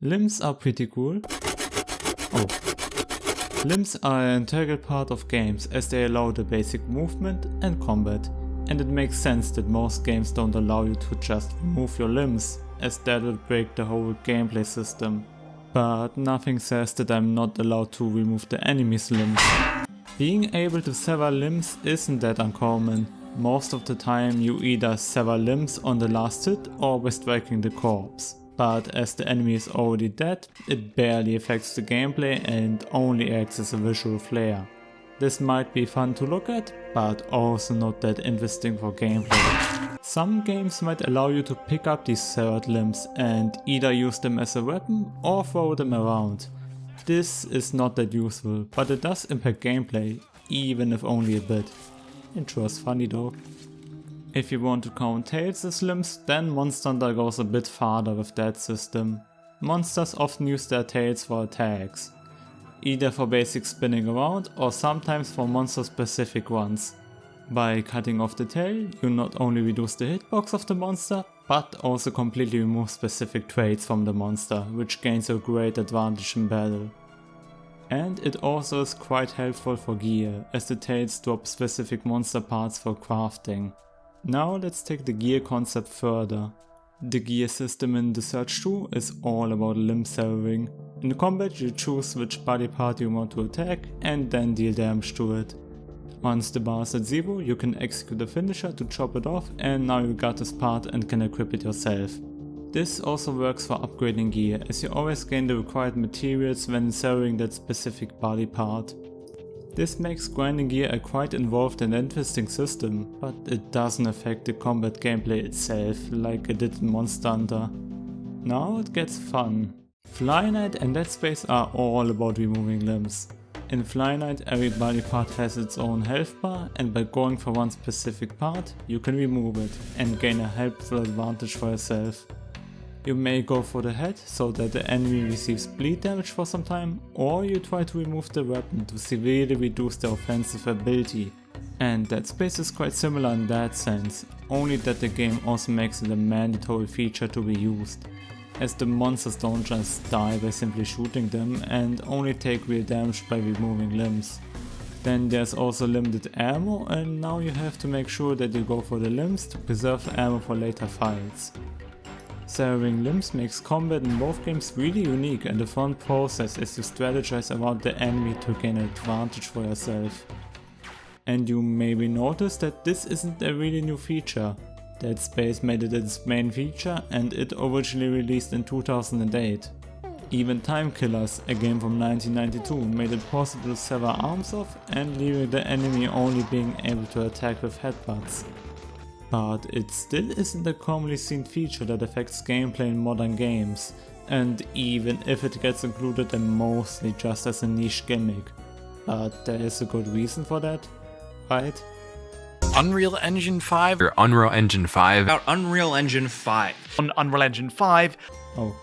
Limbs are pretty cool. Limbs are an integral part of games as they allow the basic movement and combat, and it makes sense that most games don't allow you to just remove your limbs, as that would break the whole gameplay system. But nothing says that I'm not allowed to remove the enemy's limbs. Being able to sever limbs isn't that uncommon. Most of the time you either sever limbs on the last hit or by striking the corpse. But as the enemy is already dead, it barely affects the gameplay and only acts as a visual flair. This might be fun to look at, but also not that interesting for gameplay. Some games might allow you to pick up these severed limbs and either use them as a weapon or throw them around. This is not that useful, but it does impact gameplay, even if only a bit. Intro is funny though. If you want to count tails as limbs, then Monster Hunter goes a bit farther with that system. Monsters often use their tails for attacks, either for basic spinning around or sometimes for monster specific ones. By cutting off the tail, you not only reduce the hitbox of the monster, but also completely remove specific traits from the monster, which gains a great advantage in battle. And it also is quite helpful for gear, as the tails drop specific monster parts for crafting. Now let's take the gear concept further. The gear system in the Search 2 is all about limb severing. In combat you choose which body part you want to attack and then deal damage to it. Once the bar is at 0, you can execute a finisher to chop it off, and now you got this part and can equip it yourself. This also works for upgrading gear, as you always gain the required materials when severing that specific body part. This makes grinding gear a quite involved and interesting system, but it doesn't affect the combat gameplay itself like it did in Monster Hunter. Now it gets fun. Flyknight and Dead Space are all about removing limbs. In Flyknight every body part has its own health bar, and by going for one specific part you can remove it and gain a helpful advantage for yourself. You may go for the head so that the enemy receives bleed damage for some time, or you try to remove the weapon to severely reduce their offensive ability. And Dead Space is quite similar in that sense, only that the game also makes it a mandatory feature to be used, as the monsters don't just die by simply shooting them and only take real damage by removing limbs. Then there's also limited ammo, and now you have to make sure that you go for the limbs to preserve the ammo for later fights. Severing limbs makes combat in both games really unique and a fun process as you strategize around the enemy to gain an advantage for yourself. And you maybe noticed that this isn't a really new feature. Dead Space made it its main feature and it originally released in 2008. Even Time Killers, a game from 1992, made it possible to sever arms off and leaving the enemy only being able to attack with headbutts. But it still isn't a commonly seen feature that affects gameplay in modern games, and even if it gets included, then mostly just as a niche gimmick. But there is a good reason for that, right? Unreal Engine 5 or Unreal Engine 5? About Unreal Engine 5. On Unreal Engine 5. Oh.